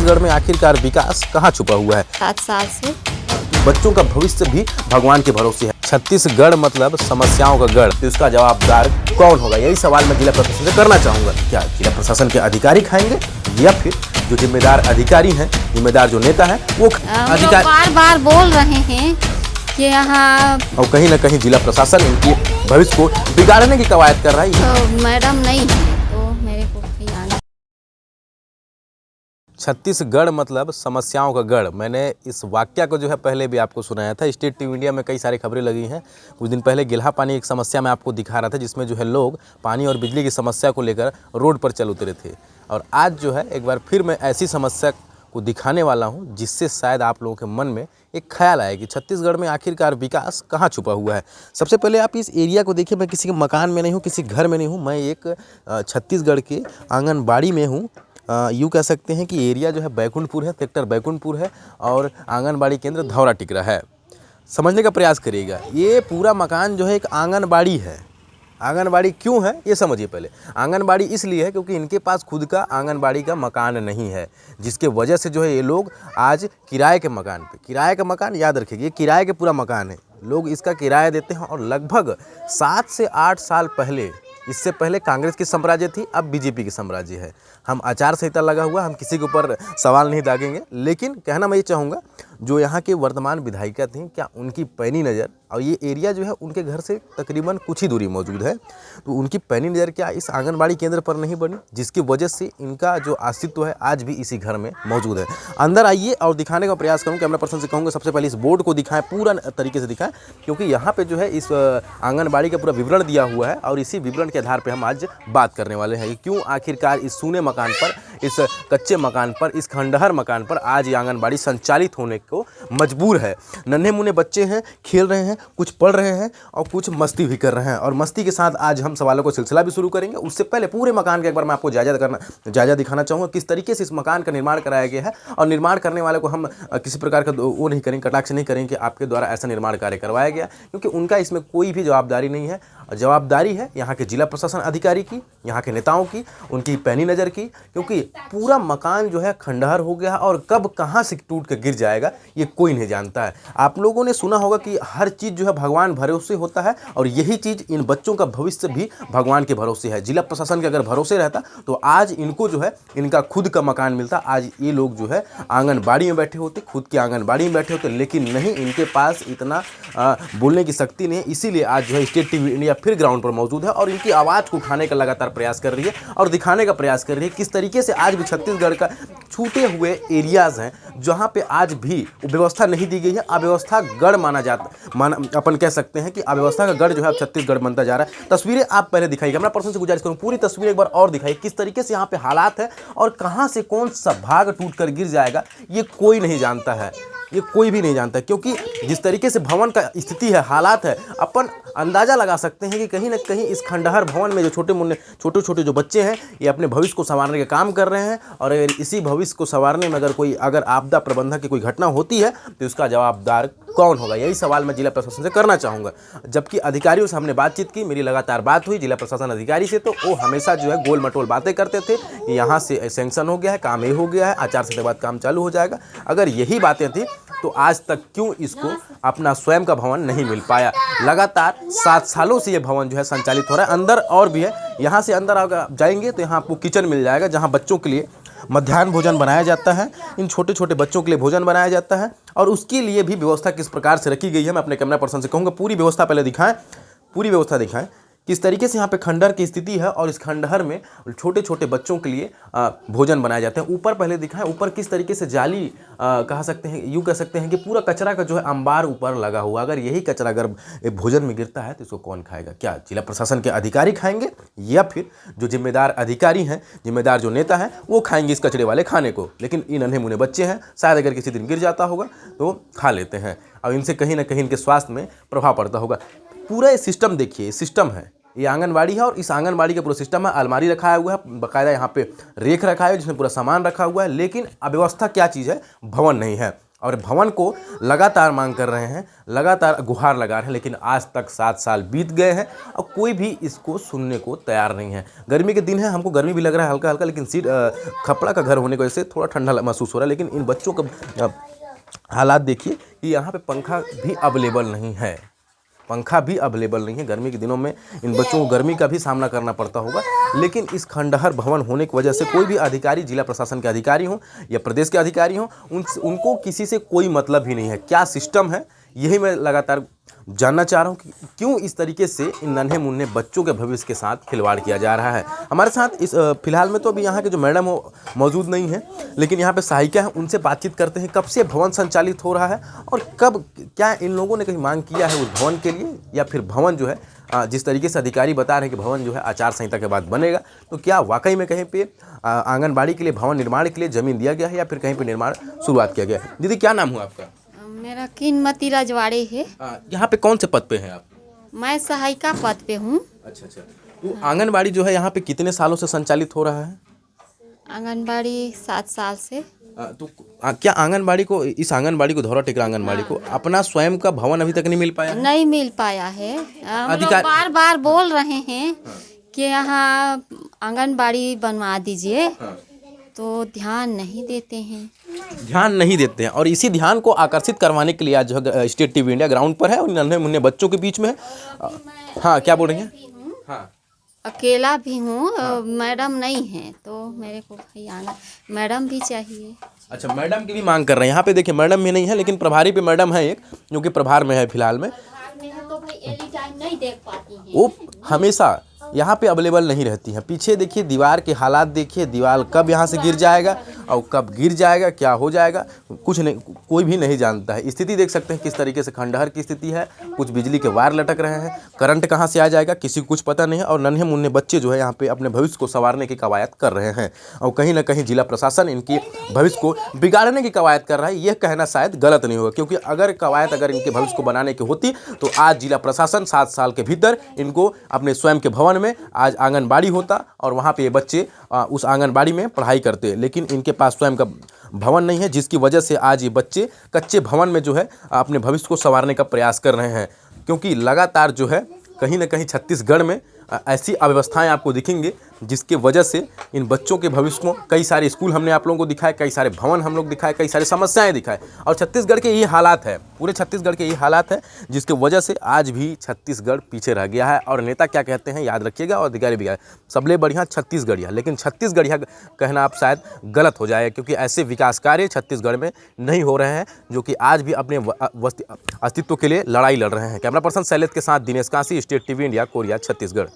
छत्तीसगढ़ में आखिरकार विकास कहाँ छुपा हुआ है? 7 साल से बच्चों का भविष्य भी भगवान के भरोसे है। छत्तीसगढ़ मतलब समस्याओं का गढ़, तो इसका जवाबदार कौन होगा? यही सवाल मैं जिला प्रशासन से करना चाहूंगा। क्या जिला प्रशासन के अधिकारी खाएंगे या फिर जो जिम्मेदार अधिकारी हैं, जिम्मेदार जो नेता है वो अधिकारी? बार बार बोल रहे हैं कि यहाँ और कहीं ना कहीं जिला प्रशासन इनकी भविष्य को बिगाड़ने की कवायद कर रहा है। तो मैडम नहीं है तो मेरे को भी आना। छत्तीसगढ़ मतलब समस्याओं का गढ़। मैंने इस वाक्य को जो है पहले भी आपको सुनाया था। स्टेट टीवी इंडिया में कई सारी खबरें लगी हैं। कुछ दिन पहले गिल्हा पानी एक समस्या मैं आपको दिखा रहा था, जिसमें जो है लोग पानी और बिजली की समस्या को लेकर रोड पर चल उतरे थे। और आज जो है एक बार फिर मैं ऐसी समस्या को दिखाने वाला हूं, जिससे शायद आप लोगों के मन में एक ख्याल आए कि छत्तीसगढ़ में आखिरकार विकास कहाँ छुपा हुआ है। सबसे पहले आप इस एरिया को देखिए। मैं किसी के मकान में नहीं हूँ, किसी घर में नहीं हूँ, मैं एक छत्तीसगढ़ के आंगनबाड़ी में हूँ। यूँ कह सकते हैं कि एरिया जो है बैकुंठपुर है, सेक्टर बैकुंठपुर है और आंगनबाड़ी केंद्र धौरा टिकरा है। समझने का प्रयास करिएगा, ये पूरा मकान जो है एक आंगनबाड़ी है। आंगनबाड़ी क्यों है ये समझिए पहले। आंगनबाड़ी इसलिए है क्योंकि इनके पास खुद का आंगनबाड़ी का मकान नहीं है, जिसके वजह से जो है ये लोग आज किराए के मकान पे, किराए का मकान याद रखिए, ये किराए के पूरा मकान है, लोग इसका किराया देते हैं। और लगभग 7 से 8 साल पहले, इससे पहले कांग्रेस की साम्राज्य थी, अब बीजेपी की साम्राज्य है। हम आचार संहिता लगा हुआ, हम किसी के ऊपर सवाल नहीं दागेंगे, लेकिन कहना मैं ये चाहूँगा जो यहाँ के वर्तमान विधायिका थी, क्या उनकी पैनी नज़र, और ये एरिया जो है उनके घर से तकरीबन कुछ ही दूरी मौजूद है, तो उनकी पैनी नज़र क्या इस आंगनबाड़ी केंद्र पर नहीं बनी, जिसकी वजह से इनका जो अस्तित्व है आज भी इसी घर में मौजूद है। अंदर आइए और दिखाने का प्रयास करूँ। कैमरा पर्सन से कहूँगा सबसे पहले इस बोर्ड को दिखाएं, पूरा तरीके से दिखाएं, क्योंकि यहाँ पे जो है इस आंगनबाड़ी का पूरा विवरण दिया हुआ है और इसी विवरण के आधार पर हम आज बात करने वाले हैं कि क्यों आखिरकार इस सूने मकान पर, इस कच्चे मकान पर, इस खंडहर मकान पर आज ये आंगनबाड़ी संचालित होने को मजबूर है। नन्हे मुन्ने बच्चे हैं, खेल रहे हैं, कुछ पढ़ रहे हैं और कुछ मस्ती भी कर रहे हैं। और मस्ती के साथ आज हम सवालों का सिलसिला भी शुरू करेंगे। उससे पहले पूरे मकान का एक बार मैं आपको जायजा दिखाना चाहूँगा, किस तरीके से इस मकान का निर्माण कराया गया है। और निर्माण करने वाले को हम किसी प्रकार का वो नहीं करेंगे, कटाक्ष नहीं करेंगे कि आपके द्वारा ऐसा निर्माण कार्य करवाया गया, क्योंकि उनका इसमें कोई भी जवाबदारी नहीं है। जवाबदारी है यहाँ के जिला प्रशासन अधिकारी की, यहाँ के नेताओं की, उनकी पैनी नज़र की, क्योंकि पूरा मकान जो है खंडहर हो गया है और कब कहाँ से टूट कर गिर जाएगा ये कोई नहीं जानता है। आप लोगों ने सुना होगा कि हर चीज़ जो है भगवान भरोसे होता है, और यही चीज़ इन बच्चों का भविष्य भी भगवान के भरोसे है। जिला प्रशासन के अगर भरोसे रहता तो आज इनको जो है इनका खुद का मकान मिलता, आज ये लोग जो है आंगनबाड़ी में बैठे होते, खुद की आंगनबाड़ी में बैठे होते, लेकिन नहीं, इनके पास इतना बोलने की शक्ति नहीं है। इसीलिए आज जो है स्टेट टीवी इंडिया फिर ग्राउंड पर मौजूद है और इनकी आवाज़ को उठाने का लगातार प्रयास कर रही है और दिखाने का प्रयास कर रही है किस तरीके से आज भी छत्तीसगढ़ का छूटे हुए एरियाज़ हैं जहाँ पे आज भी व्यवस्था नहीं दी गई है। अव्यवस्था गढ़ अपन कह सकते हैं कि अव्यवस्था का गढ़ जो है अब छत्तीसगढ़ बनता जा रहा है। तस्वीरें आप पहले दिखाइए, मैं पर्सन से गुजारिश करूँ पूरी तस्वीर एक बार और दिखाइए, किस तरीके से यहाँ पे हालात है और कहाँ से कौन सा भाग टूट कर गिर जाएगा ये कोई नहीं जानता है, ये कोई भी नहीं जानता, क्योंकि जिस तरीके से भवन का स्थिति है, हालात है, अपन अंदाज़ा लगा सकते हैं कि कहीं ना कहीं इस खंडहर भवन में जो छोटे छोटे जो बच्चे हैं ये अपने भविष्य को संवारने का काम कर रहे हैं। और अगर इसी भविष्य को संवारने में अगर आपदा प्रबंधन की कोई घटना होती है तो इसका जवाबदार कौन होगा? यही सवाल मैं जिला प्रशासन से करना चाहूँगा। जबकि अधिकारियों से हमने बातचीत की, मेरी लगातार बात हुई जिला प्रशासन अधिकारी से, तो वो हमेशा जो है गोल मटोल बातें करते थे कि यहाँ से सैंक्शन हो गया है, काम ये हो गया है, आचार संहिता के बाद काम चालू हो जाएगा। अगर यही बातें थी तो आज तक क्यों इसको अपना स्वयं का भवन नहीं मिल पाया? लगातार 7 सालों से ये भवन जो है संचालित हो रहा है। अंदर और भी है, यहाँ से अंदर अगर जाएंगे तो यहाँ आपको किचन मिल जाएगा, जहाँ बच्चों के लिए मध्याह्न भोजन बनाया जाता है। इन छोटे छोटे बच्चों के लिए भोजन बनाया जाता है और उसके लिए भी व्यवस्था किस प्रकार से रखी गई है मैं अपने कैमरा पर्सन से कहूँगा पूरी व्यवस्था पहले दिखाएं, पूरी व्यवस्था दिखाएं किस तरीके से यहाँ पे खंडहर की स्थिति है और इस खंडहर में छोटे छोटे बच्चों के लिए भोजन बनाए जाते हैं। ऊपर पहले दिखाएं, ऊपर किस तरीके से जाली कह सकते हैं, यूँ कह सकते हैं कि पूरा कचरा का जो है अंबार ऊपर लगा हुआ। अगर यही कचरा अगर भोजन में गिरता है तो इसको कौन खाएगा? क्या जिला प्रशासन के अधिकारी खाएंगे या फिर जो जिम्मेदार अधिकारी हैं, जिम्मेदार जो नेता हैं वो खाएंगे इस कचरे वाले खाने को? लेकिन इन नन्हे मुन्ने बच्चे हैं, शायद अगर किसी दिन गिर जाता होगा तो खा लेते हैं और इनसे कहीं ना कहीं इनके स्वास्थ्य में प्रभाव पड़ता होगा। पूरा ये सिस्टम देखिए, सिस्टम है, ये आंगनबाड़ी है और इस आंगनबाड़ी का पूरा सिस्टम है। अलमारी रखा हुआ है, बाकायदा यहाँ पे रेक रखा है जिसमें पूरा सामान रखा हुआ है, लेकिन अव्यवस्था क्या चीज़ है? भवन नहीं है। और भवन को लगातार मांग कर रहे हैं, लगातार गुहार लगा रहे हैं, लेकिन आज तक 7 साल बीत गए हैं और कोई भी इसको सुनने को तैयार नहीं है। गर्मी के दिन है, हमको गर्मी भी लग रहा है हल्का हल्का, लेकिन खपड़ा का घर होने की वजह से थोड़ा ठंडा महसूस हो रहा है। लेकिन इन बच्चों का हालात देखिए कि यहाँ पे पंखा भी अवेलेबल नहीं है, पंखा भी अवेलेबल नहीं है। गर्मी के दिनों में इन बच्चों को गर्मी का भी सामना करना पड़ता होगा। लेकिन इस खंडहर भवन होने की वजह से कोई भी अधिकारी, जिला प्रशासन के अधिकारी हों या प्रदेश के अधिकारी हों, उनको किसी से कोई मतलब ही नहीं है। क्या सिस्टम है, यही मैं लगातार जानना चाह रहा हूँ कि क्यों इस तरीके से इन नन्हे मुन्ने बच्चों के भविष्य के साथ खिलवाड़ किया जा रहा है। हमारे साथ इस फिलहाल में तो अभी यहाँ के जो मैडम हो मौजूद नहीं है, लेकिन यहाँ पे सहायिका हैं, उनसे बातचीत करते हैं कब से भवन संचालित हो रहा है और कब क्या इन लोगों ने कहीं मांग किया है उस भवन के लिए, या फिर भवन जो है जिस तरीके से अधिकारी बता रहे हैं कि भवन जो है आचार संहिता के बाद बनेगा, तो क्या वाकई में कहीं पे आंगनबाड़ी के लिए, भवन निर्माण के लिए ज़मीन दिया गया है या फिर कहीं पर निर्माण शुरुआत किया गया है। दीदी क्या नाम हुआ आपका? मेरा किनमती रजवाड़े है। यहाँ पे कौन से पद पे हैं आप? मैं सहायिका पद पे हूँ। अच्छा। तो आंगनबाड़ी जो है यहाँ पे कितने सालों से संचालित हो रहा है? आंगनबाड़ी 7 साल से। तो क्या आंगनबाड़ी को, इस आंगनबाड़ी को, धौरा टेकरा आंगनबाड़ी को अपना स्वयं का भवन अभी तक नहीं मिल पाया है? नहीं मिल पाया है। हम लोग बार बार बोल रहे हैं कि यहाँ आंगनबाड़ी बनवा दीजिए, तो ध्यान नहीं देते हैं। ध्यान नहीं देते हैं और इसी ध्यान को आकर्षित करवाने के लिए आज जो स्टेट टीवी इंडिया ग्राउंड पर है और नन्हे मुन्ने बच्चों के बीच में है। हाँ, क्या बोल रही हैं? हाँ, अकेला भी हूँ। मैडम नहीं है, तो मेरे को भाई आना मैडम भी चाहिए। अच्छा, मैडम की भी मांग कर रहे हैं। यहाँ पे देखिए मैडम भी नहीं है, लेकिन प्रभारी पे मैडम है एक, जो कि प्रभार में है फिलहाल में। तो भाई एनी टाइम नहीं देख पाती हैं। वो हमेशा यहाँ पे अवेलेबल नहीं रहती हैं। पीछे देखिए दीवार के हालात देखिए, दीवार कब यहाँ से गिर जाएगा और कब गिर जाएगा, क्या हो जाएगा, कुछ नहीं, कोई भी नहीं जानता है। स्थिति देख सकते हैं किस तरीके से खंडहर की स्थिति है। कुछ बिजली के वायर लटक रहे हैं, करंट कहाँ से आ जाएगा किसी को कुछ पता नहीं है। और नन्हे मुन्ने बच्चे जो है यहाँ पे अपने भविष्य को संवारने की कवायद कर रहे हैं और कहीं ना कहीं जिला प्रशासन इनकी भविष्य को बिगाड़ने की कवायद कर रहा है। यह कहना शायद गलत नहीं होगा, क्योंकि अगर कवायद अगर इनके भविष्य को बनाने की होती तो आज जिला प्रशासन 7 साल के भीतर इनको अपने स्वयं के भवन में आज आंगनबाड़ी होता और वहाँ पे ये बच्चे उस आंगनबाड़ी में पढ़ाई करते। लेकिन इनके पास स्वयं का भवन नहीं है, जिसकी वजह से आज ये बच्चे कच्चे भवन में जो है अपने भविष्य को संवारने का प्रयास कर रहे हैं। क्योंकि लगातार जो है कहीं ना कहीं छत्तीसगढ़ में ऐसी अव्यवस्थाएं आपको दिखेंगी जिसके वजह से इन बच्चों के भविष्य को, कई सारे स्कूल हमने आप लोगों को दिखाए, कई सारे भवन हम लोग दिखाए, कई सारी समस्याएं दिखाए और छत्तीसगढ़ के ये हालात है, पूरे छत्तीसगढ़ के ये हालात है जिसके वजह से आज भी छत्तीसगढ़ पीछे रह गया है। और नेता क्या कहते हैं याद रखिएगा और अधिकारी भी सबले बढ़िया छत्तीसगढ़िया, लेकिन छत्तीसगढ़िया कहना आप शायद गलत हो जाए, क्योंकि ऐसे विकास कार्य छत्तीसगढ़ में नहीं हो रहे हैं जो कि आज भी अपने अस्तित्व के लिए लड़ाई लड़ रहे हैं। कैमरा पर्सन शैलेश के साथ Dinesh Kashi, state TV India, Korea, Chhattisgarh.